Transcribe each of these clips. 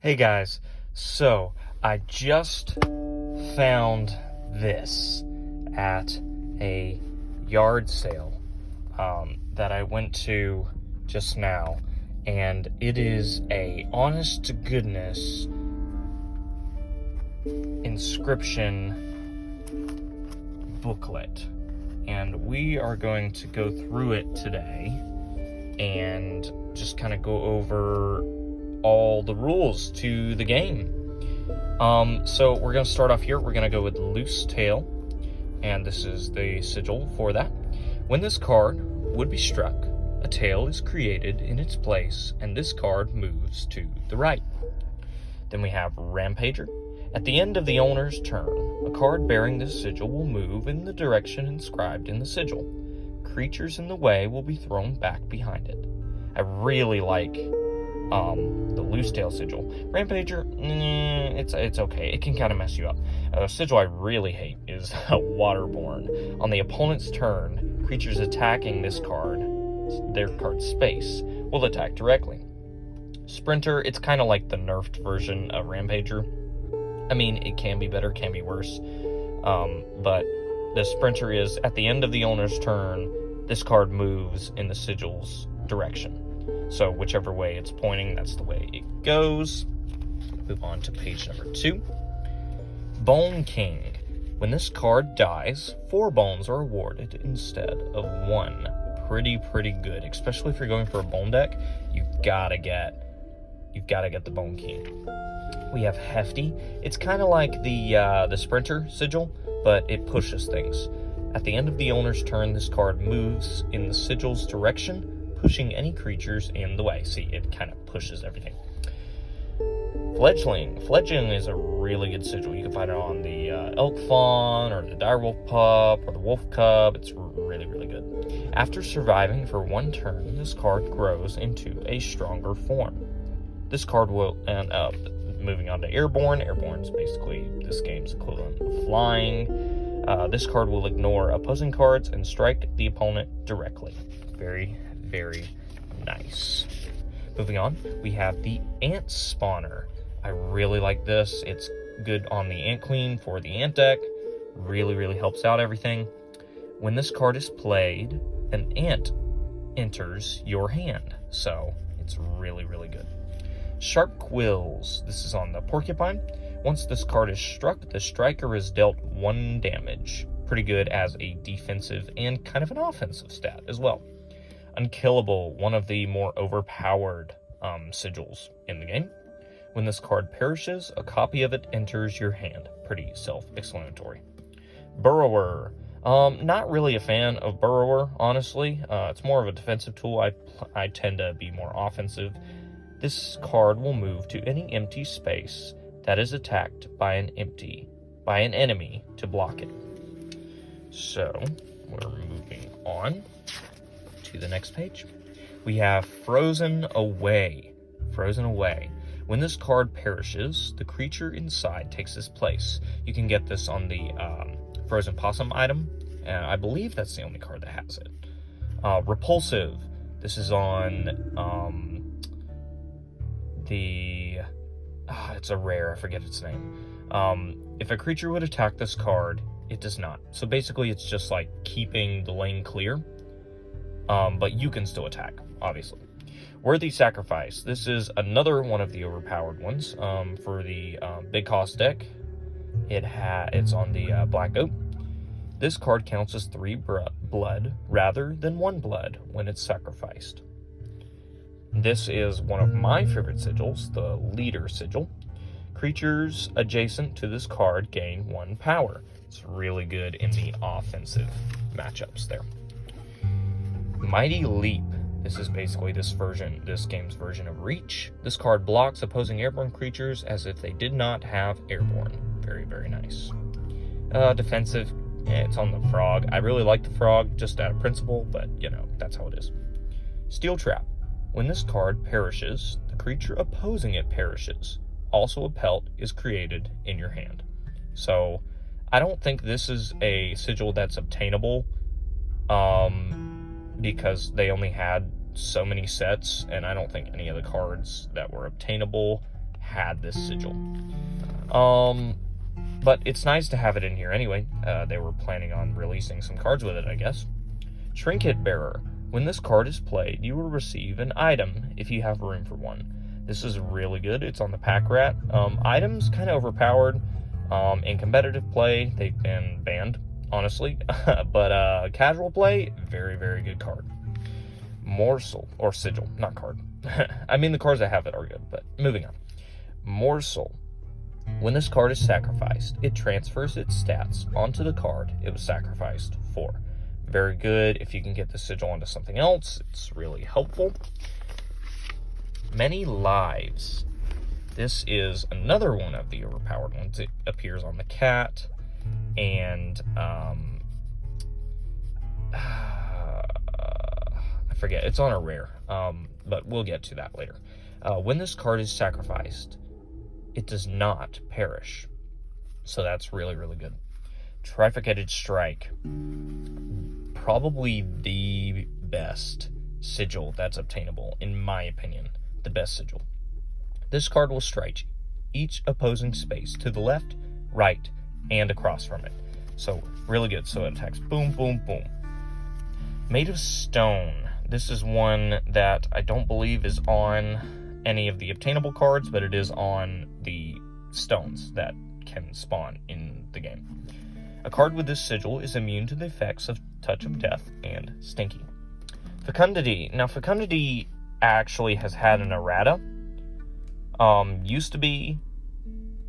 Hey guys, so I just found this at a yard sale that I went to just now, and it is a honest to goodness Inscryption booklet, and we are going to go through it today and just kind of go over all the rules to the game. So we're going to start off here. We're going to go with Loose Tail, and this is the sigil for that. When this card would be struck, a tail is created in its place, and this card moves to the right. Then we have Rampager. At the end of the owner's turn, a card bearing this sigil will move in the direction inscribed in the sigil. Creatures in the way will be thrown back behind it. I really like the Loose Tail sigil. Rampager, it's okay. It can kind of mess you up. A sigil I really hate is Waterborne. On the opponent's turn, creatures attacking their card's space, will attack directly. Sprinter, it's kind of like the nerfed version of Rampager. I mean, it can be better, can be worse. But the Sprinter is, at the end of the owner's turn, this card moves in the sigil's direction. So whichever way it's pointing, that's the way it goes. Move on to page number 2. Bone King. When this card dies, 4 bones are awarded instead of 1. Pretty good, especially if you're going for a bone deck. You've gotta get the Bone King. We have Hefty. It's kind of like the Sprinter sigil, but it pushes things. At the end of the owner's turn, this card moves in the sigil's direction, pushing any creatures in the way. See, it kind of pushes everything. Fledgling. Fledgling is a really good sigil. You can find it on the Elk Fawn, or the Direwolf Pup, or the Wolf Cub. It's really good. After surviving for 1 turn, this card grows into a stronger form. This card will end up moving on to Airborne. Airborne is basically this game's equivalent of flying. This card will ignore opposing cards and strike the opponent directly. Very nice. Moving on, we have the Ant Spawner. I really like this. It's good on the Ant Queen for the Ant deck. Really helps out everything. When this card is played, an ant enters your hand. So it's really good. Sharp Quills. This is on the Porcupine. Once this card is struck, the striker is dealt 1 damage. Pretty good as a defensive and kind of an offensive stat as well. Unkillable, one of the more overpowered sigils in the game. When this card perishes, a copy of it enters your hand. Pretty self-explanatory. Burrower. Not really a fan of Burrower, honestly. It's more of a defensive tool. I tend to be more offensive. This card will move to any empty space that is attacked by an enemy to block it. So, we're moving on to the next page. We have Frozen Away. Frozen Away. When this card perishes, the creature inside takes its place. You can get this on the Frozen Possum item. I believe that's the only card that has it. Repulsive. This is on it's a rare, I forget its name. If a creature would attack this card, it does not. So basically it's just like keeping the lane clear, but you can still attack, obviously. Worthy Sacrifice. This is another one of the overpowered ones for the big cost deck. It's on the Black Goat. This card counts as 3 blood rather than 1 blood when it's sacrificed. This is one of my favorite sigils, the Leader sigil. Creatures adjacent to this card gain 1 power. It's really good in the offensive matchups there. Mighty Leap. This is basically this game's version of Reach. This card blocks opposing airborne creatures as if they did not have airborne. Very nice. Defensive. It's on the Frog. I really like the Frog just out of principle, but that's how it is. Steel Trap. When this card perishes, the creature opposing it perishes. Also, a pelt is created in your hand. So, I don't think this is a sigil that's obtainable, because they only had so many sets, and I don't think any of the cards that were obtainable had this sigil. But it's nice to have it in here anyway. They were planning on releasing some cards with it, I guess. Trinket Bearer. When this card is played, you will receive an item if you have room for one. This is really good. It's on the pack rat. Items kind of overpowered. In competitive play, they've been banned, honestly. But casual play, very, very good card. Morsel, or sigil, not card. I mean, the cards that have it are good, but moving on. Morsel. When this card is sacrificed, it transfers its stats onto the card it was sacrificed for. Very good. If you can get the sigil onto something else, it's really helpful. Many Lives. This is another one of the overpowered ones. It appears on the cat, and I forget. It's on a rare, but we'll get to that later. When this card is sacrificed, it does not perish. So that's really, really good. Trifurcated Strike. Probably the best sigil that's obtainable, in my opinion. The best sigil. This card will strike each opposing space to the left, right, and across from it. So, really good. So it attacks boom, boom, boom. Made of Stone. This is one that I don't believe is on any of the obtainable cards, but it is on the stones that can spawn in the game. A card with this sigil is immune to the effects of Touch of Death and Stinky. Fecundity. Now, Fecundity actually has had an errata. Used to be,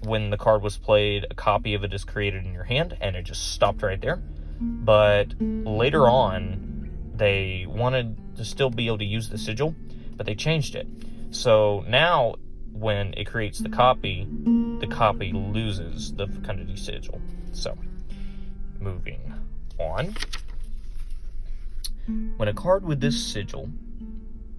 when the card was played, a copy of it is created in your hand, and it just stopped right there. But later on, they wanted to still be able to use the sigil, but they changed it. So now, when it creates the copy loses the Fecundity sigil. So, moving on. When a card with this sigil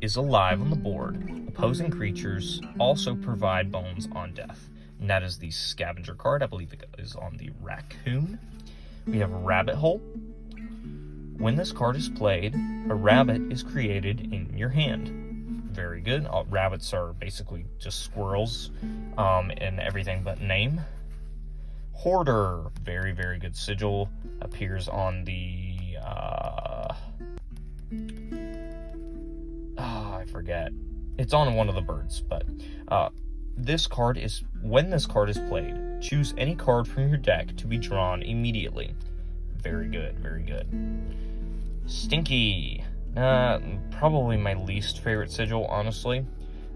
is alive on the board, opposing creatures also provide bones on death. And that is the Scavenger card. I believe it is on the Raccoon. We have Rabbit Hole. When this card is played, a rabbit is created in your hand. Very good. Rabbits are basically just squirrels and everything but name. Hoarder. Very, very good sigil. Appears on the... I forget. It's on one of the birds, but this card is... When this card is played, choose any card from your deck to be drawn immediately. Very good, very good. Stinky. Probably my least favorite sigil, honestly.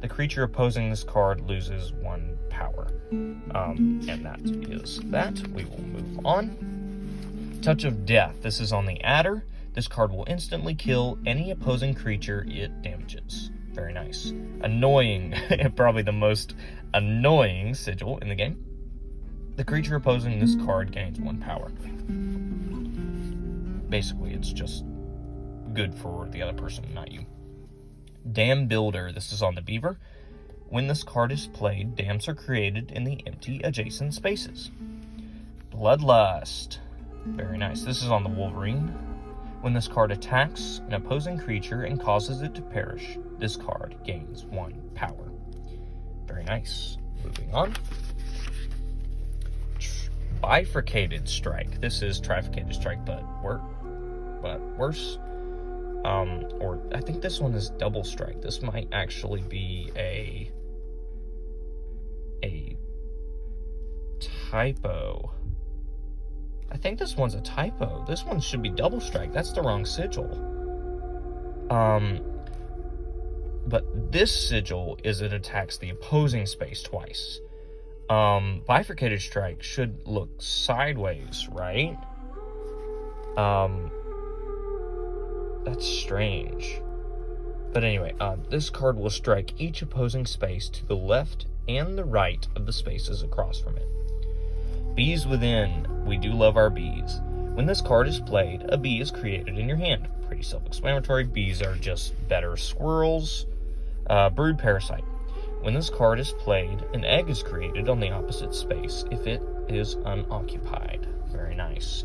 The creature opposing this card loses 1 power. And that is that. We will move on. Touch of Death. This is on the Adder. This card will instantly kill any opposing creature it damages. Very nice. Annoying. Probably the most annoying sigil in the game. The creature opposing this card gains 1 power. Basically, it's just good for the other person, not you. Dam Builder. This is on the Beaver. When this card is played, dams are created in the empty adjacent spaces. Bloodlust. Very nice. This is on the Wolverine. When this card attacks an opposing creature and causes it to perish, this card gains 1 power. Very nice. Moving on. Bifurcated Strike. This is Trifurcated Strike, but worse. Or I think this one is Double Strike. This might actually be a typo. I think this one's a typo. This one should be Double Strike. That's the wrong sigil. But this sigil is it attacks the opposing space twice. Bifurcated Strike should look sideways, right? That's strange. But anyway, this card will strike each opposing space to the left and the right of the spaces across from it. Bees Within. We do love our bees. When this card is played, a bee is created in your hand. Pretty self-explanatory. Bees are just better squirrels. Brood Parasite. When this card is played, an egg is created on the opposite space if it is unoccupied. Very nice.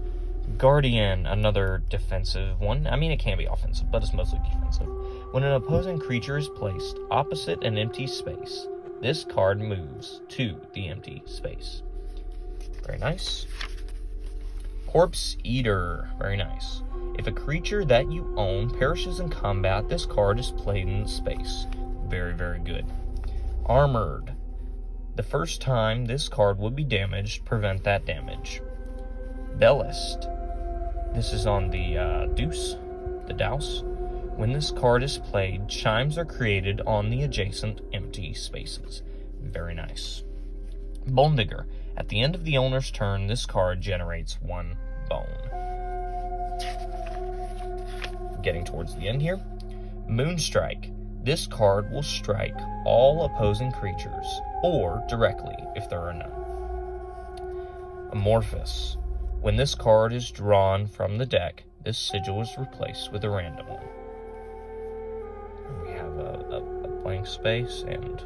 Guardian, another defensive one. I mean, it can be offensive, but it's mostly defensive. When an opposing creature is placed opposite an empty space, this card moves to the empty space. Very nice. Corpse Eater. Very nice. If a creature that you own perishes in combat, this card is played in space. Very, very good. Armored. The first time this card would be damaged, prevent that damage. Bellist. This is on the deuce, the douse. When this card is played, chimes are created on the adjacent empty spaces. Very nice. Bone Digger. At the end of the owner's turn, this card generates 1 bone. Getting towards the end here. Moonstrike. This card will strike all opposing creatures, or directly if there are none. Amorphous. When this card is drawn from the deck, this sigil is replaced with a random one. And we have a blank space, and